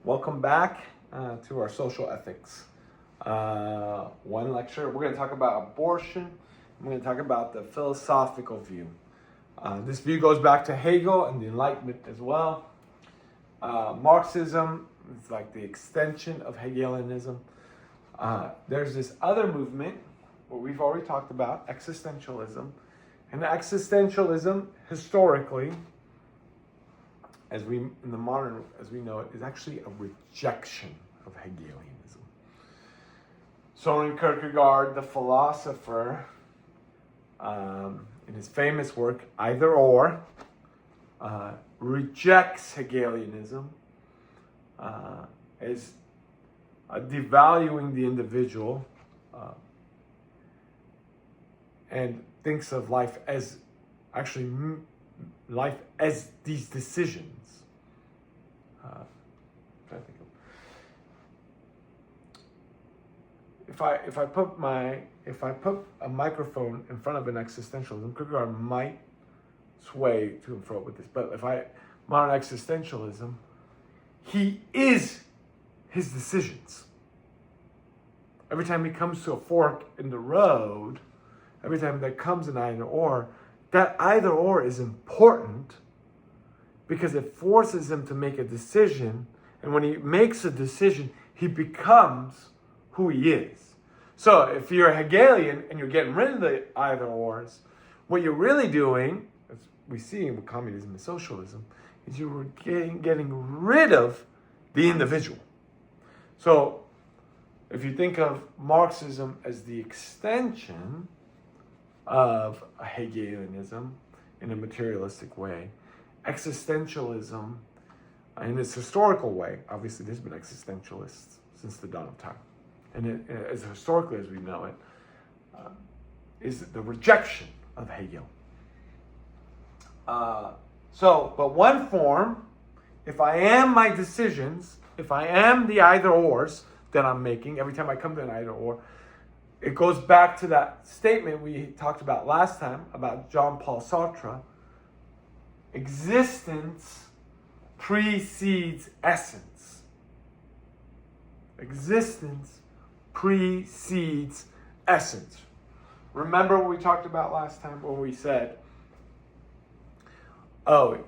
Welcome back to our social ethics. One lecture, we're going to talk about abortion. We're going to talk about the philosophical view. This view goes back to Hegel and the Enlightenment as well. Marxism is like the extension of Hegelianism. There's this other movement, what we've already talked about, existentialism. And existentialism, historically, as we know it, is actually a rejection of Hegelianism. Soren Kierkegaard, the philosopher, in his famous work Either Or, rejects Hegelianism as devaluing the individual and thinks of life as these decisions. If I put a microphone in front of an existentialism, Kierkegaard might sway to and fro with this. But modern existentialism, he is his decisions. Every time he comes to a fork in the road, every time there comes an either or, that either or is important because it forces him to make a decision. And when he makes a decision, he becomes who he is. So if you're a Hegelian and you're getting rid of the either ors, what you're really doing, as we see with communism and socialism, is you're getting rid of the individual. So if you think of Marxism as the extension of Hegelianism in a materialistic way, existentialism in its historical way, obviously there's been existentialists since the dawn of time, and as historically as we know it, is the rejection of Hegel. But one form, if I am my decisions, if I am the either ors that I'm making, every time I come to an either or, it goes back to that statement we talked about last time about Jean-Paul Sartre. Existence precedes essence. Existence precedes essence. Remember what we talked about last time when we said, there's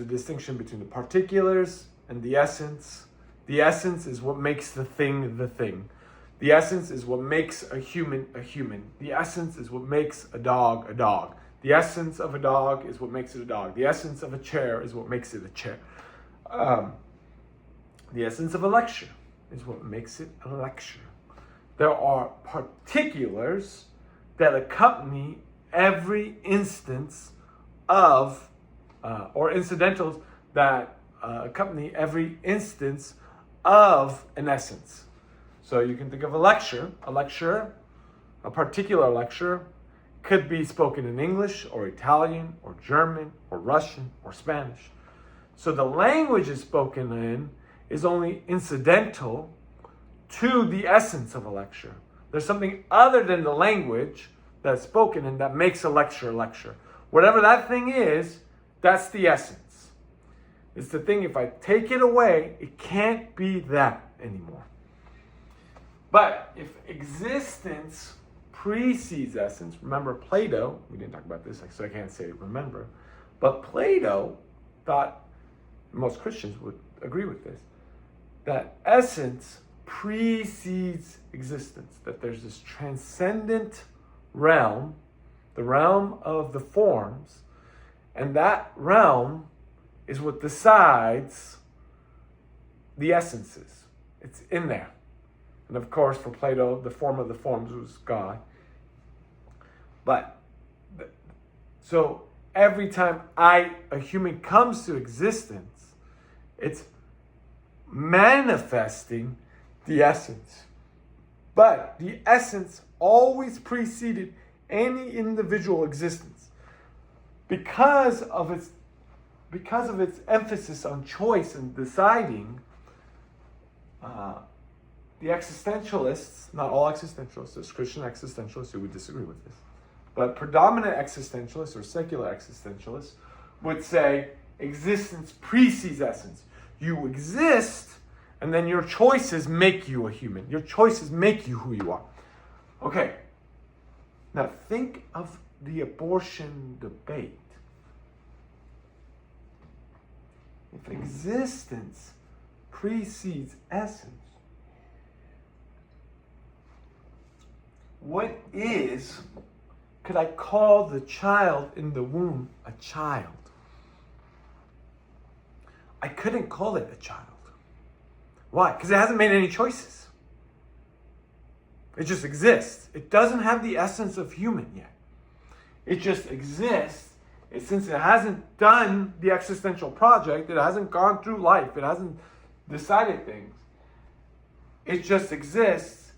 a distinction between the particulars and the essence. The essence is what makes the thing the thing. The essence is what makes a human a human. The essence is what makes a dog a dog. The essence of a dog is what makes it a dog. The essence of a chair is what makes it a chair. The essence of a lecture is what makes it a lecture. There are particulars that accompany every instance of, or incidentals that accompany every instance of an essence. So you can think of a lecture, a particular lecture, could be spoken in English or Italian or German or Russian or Spanish. So the language is spoken in is only incidental to the essence of a lecture. There's something other than the language that's spoken in that makes a lecture a lecture. Whatever that thing is, that's the essence. It's the thing, if I take it away, it can't be that anymore. But if existence precedes essence, remember Plato, we didn't talk about this, so I can't say remember, but Plato thought, most Christians would agree with this, that essence precedes existence, that there's this transcendent realm, the realm of the forms, and that realm is what decides the essences. It's in there. And of course, for Plato, the form of the forms was God. So every time a human comes to existence, it's manifesting the essence. But the essence always preceded any individual existence. Because of its emphasis on choice and deciding, the existentialists, not all existentialists, there's Christian existentialists who would disagree with this, but predominant existentialists or secular existentialists would say existence precedes essence. You exist, and then your choices make you a human. Your choices make you who you are. Okay. Now think of the abortion debate. If existence precedes essence, could I call the child in the womb a child? I couldn't call it a child. Why? Because it hasn't made any choices. It just exists. It doesn't have the essence of human yet. It just exists. Since it hasn't done the existential project, it hasn't gone through life, it hasn't decided things. It just exists.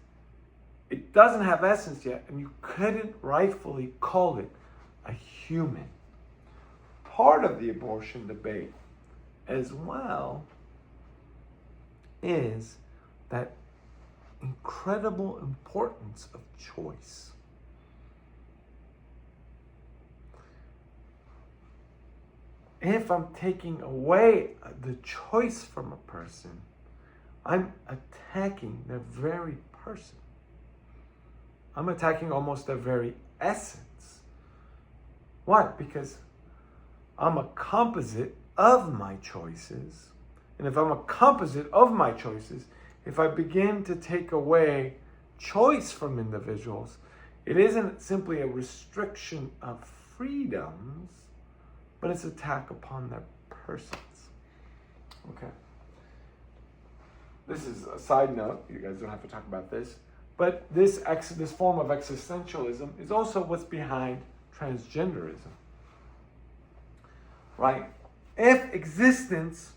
It doesn't have essence yet, and you couldn't rightfully call it a human. Part of the abortion debate as well is that incredible importance of choice. If I'm taking away the choice from a person, I'm attacking their very person. I'm attacking almost their very essence. Why? Because I'm a composite of my choices. And if I'm a composite of my choices, if I begin to take away choice from individuals, it isn't simply a restriction of freedoms, but it's an attack upon their persons. Okay. This is a side note. You guys don't have to talk about this. But this form of existentialism is also what's behind transgenderism. Right? If existence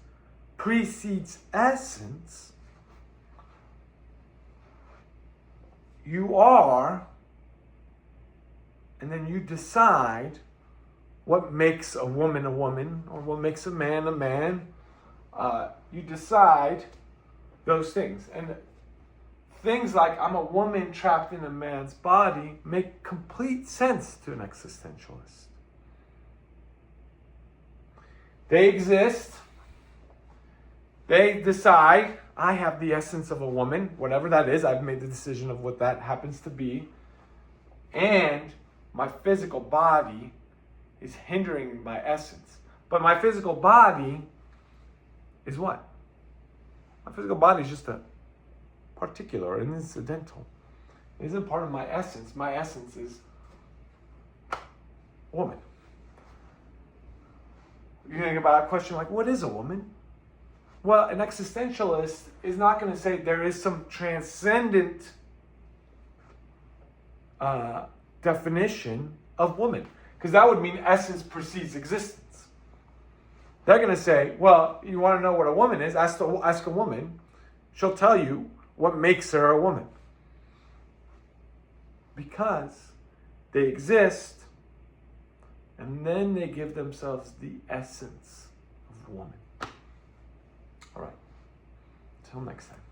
precedes essence, you are, and then you decide what makes a woman, or what makes a man. You decide those things. And things like I'm a woman trapped in a man's body make complete sense to an existentialist. They exist. They decide, I have the essence of a woman, whatever that is. I've made the decision of what that happens to be. And my physical body is hindering my essence. But my physical body is what? My physical body is just a particular and incidental. It isn't part of my essence. My essence is woman. You think about a question like, what is a woman? Well, an existentialist is not going to say there is some transcendent definition of woman, because that would mean essence precedes existence. They're going to say, well, you want to know what a woman is? Ask a woman. She'll tell you what makes her a woman. Because they exist, and then they give themselves the essence of woman. All right. Until next time.